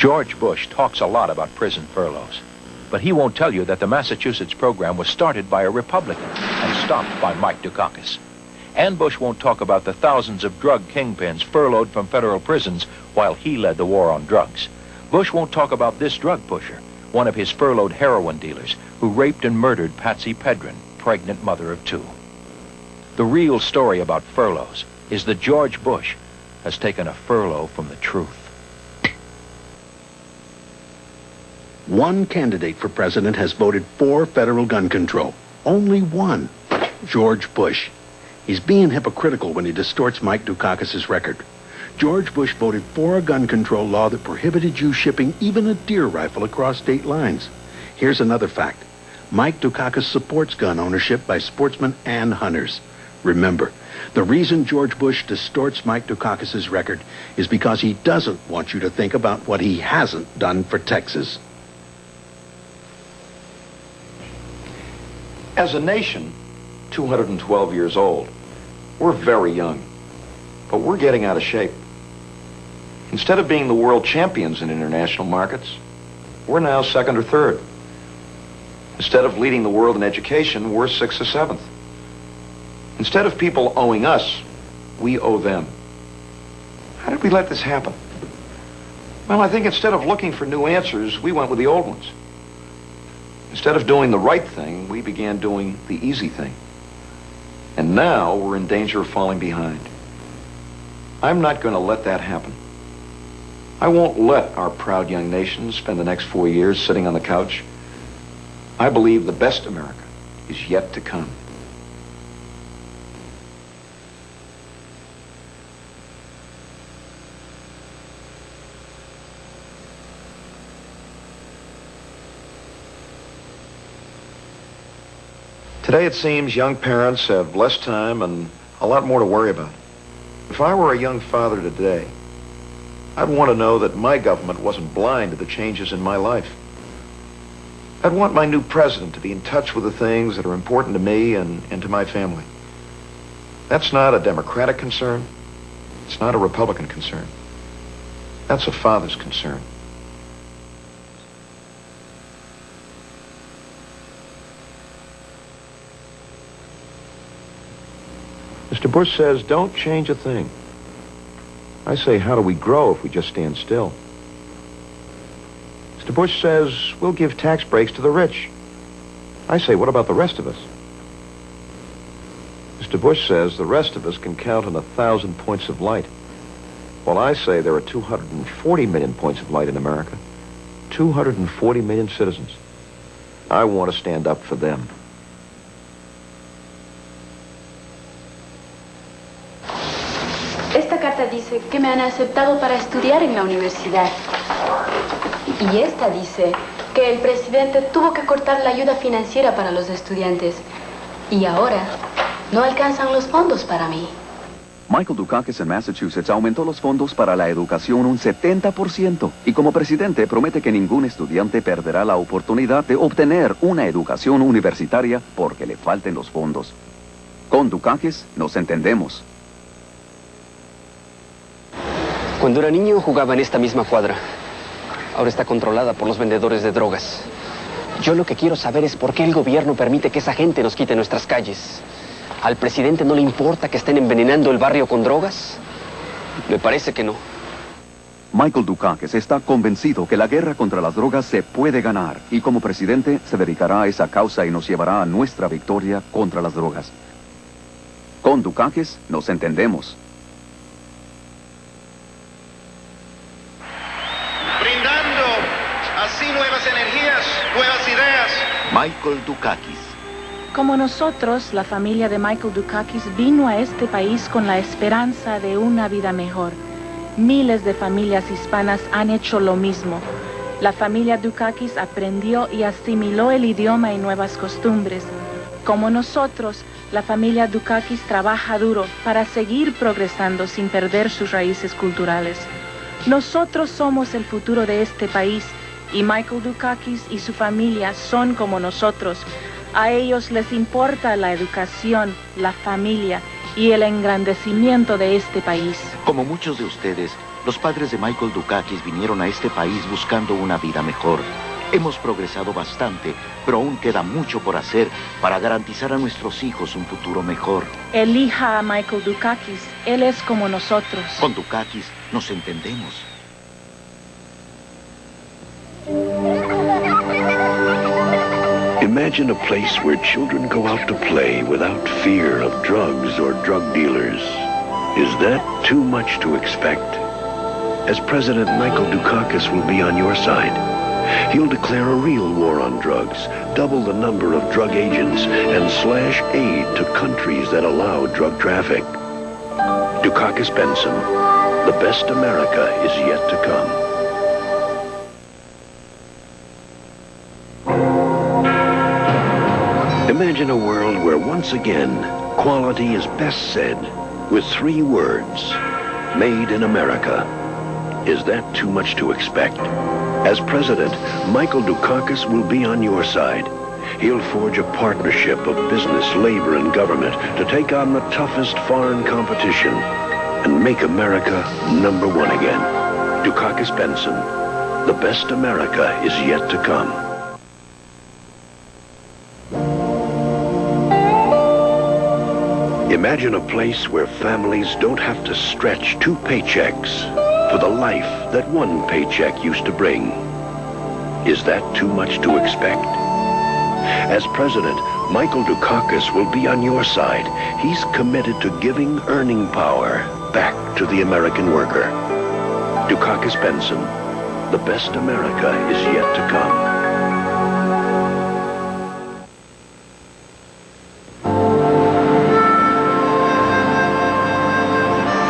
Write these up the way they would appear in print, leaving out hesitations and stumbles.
George Bush talks a lot about prison furloughs, but he won't tell you that the Massachusetts program was started by a Republican and stopped by Mike Dukakis. And Bush won't talk about the thousands of drug kingpins furloughed from federal prisons while he led the war on drugs. Bush won't talk about this drug pusher, one of his furloughed heroin dealers, who raped and murdered Patsy Pedren, pregnant mother of 2. The real story about furloughs is that George Bush has taken a furlough from the truth. One candidate for president has voted for federal gun control. Only one. George Bush. He's being hypocritical when he distorts Mike Dukakis' record. George Bush voted for a gun control law that prohibited you shipping even a deer rifle across state lines. Here's another fact. Mike Dukakis supports gun ownership by sportsmen and hunters. Remember, the reason George Bush distorts Mike Dukakis' record is because he doesn't want you to think about what he hasn't done for Texas. As a nation, 212 years old, we're very young, but we're getting out of shape. Instead of being the world champions in international markets, we're now 2nd or 3rd. Instead of leading the world in education, we're 6th or 7th. Instead of people owing us, we owe them. How did we let this happen? Well, I think instead of looking for new answers, we went with the old ones. Instead of doing the right thing, we began doing the easy thing. And now we're in danger of falling behind. I'm not going to let that happen. I won't let our proud young nation spend the next 4 years sitting on the couch. I believe the best America is yet to come. Today it seems young parents have less time and a lot more to worry about. If I were a young father today, I'd want to know that my government wasn't blind to the changes in my life. I'd want my new president to be in touch with the things that are important to me and to my family. That's not a Democratic concern. It's not a Republican concern. That's a father's concern. Mr. Bush says, don't change a thing. I say, how do we grow if we just stand still? Mr. Bush says, we'll give tax breaks to the rich. I say, what about the rest of us? Mr. Bush says the rest of us can count on 1,000 points of light. Well, I say there are 240 million points of light in America. 240 million citizens. I want to stand up for them. Esta carta dice que me han aceptado para estudiar en la universidad. Y esta dice que el presidente tuvo que cortar la ayuda financiera para los estudiantes. Y ahora no alcanzan los fondos para mí. Michael Dukakis en Massachusetts aumentó los fondos para la educación un 70% y como presidente promete que ningún estudiante perderá la oportunidad de obtener una educación universitaria porque le falten los fondos. Con Dukakis nos entendemos. Cuando era niño jugaba en esta misma cuadra. Ahora está controlada por los vendedores de drogas. Yo lo que quiero saber es por qué el gobierno permite que esa gente nos quite nuestras calles. ¿Al presidente no le importa que estén envenenando el barrio con drogas? Me parece que no. Michael Dukakis está convencido que la guerra contra las drogas se puede ganar y como presidente se dedicará a esa causa y nos llevará a nuestra victoria contra las drogas. Con Dukakis nos entendemos. Brindando así nuevas energías, nuevas ideas. Michael Dukakis. Como nosotros, la familia de Michael Dukakis vino a este país con la esperanza de una vida mejor. Miles de familias hispanas han hecho lo mismo. La familia Dukakis aprendió y asimiló el idioma y nuevas costumbres. Como nosotros, la familia Dukakis trabaja duro para seguir progresando sin perder sus raíces culturales. Nosotros somos el futuro de este país y Michael Dukakis y su familia son como nosotros. A ellos les importa la educación, la familia y el engrandecimiento de este país. Como muchos de ustedes, Los padres de Michael Dukakis vinieron a este país buscando una vida mejor. Hemos progresado bastante, pero aún queda mucho por hacer para garantizar a nuestros hijos un futuro mejor. Elija a Michael Dukakis. Él es como nosotros. Con Dukakis nos entendemos. Imagine a place where children go out to play without fear of drugs or drug dealers. Is that too much to expect? As President Michael Dukakis will be on your side. He'll declare a real war on drugs, double the number of drug agents, and slash aid to countries that allow drug traffic. Dukakis Bentsen, the best America is yet to come. Imagine a world where once again, quality is best said with 3 words, made in America. Is that too much to expect? As president, Michael Dukakis will be on your side. He'll forge a partnership of business, labor, and government to take on the toughest foreign competition and make America #1 again. Dukakis Bentsen, the best America is yet to come. Imagine a place where families don't have to stretch 2 paychecks for the life that 1 paycheck used to bring. Is that too much to expect? As president, Michael Dukakis will be on your side. He's committed to giving earning power back to the American worker. Dukakis Bentsen, the best America is yet to come.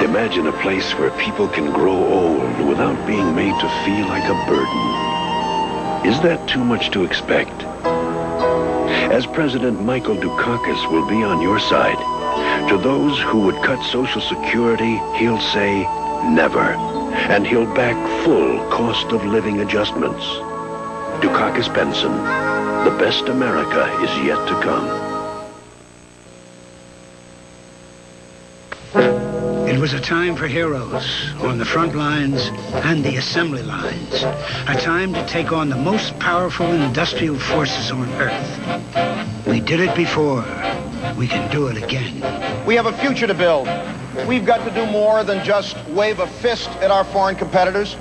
Imagine a place where people can grow old without being made to feel like a burden. Is that too much to expect? As President Michael Dukakis will be on your side. To those who would cut Social Security, he'll say never. And he'll back full cost of living adjustments. Dukakis Bentsen, the best America is yet to come. It was a time for heroes on the front lines and the assembly lines. A time to take on the most powerful industrial forces on Earth. We did it before. We can do it again. We have a future to build. We've got to do more than just wave a fist at our foreign competitors.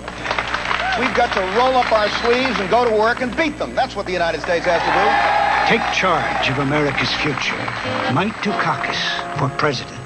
We've got to roll up our sleeves and go to work and beat them. That's what the United States has to do. Take charge of America's future. Mike Dukakis for president.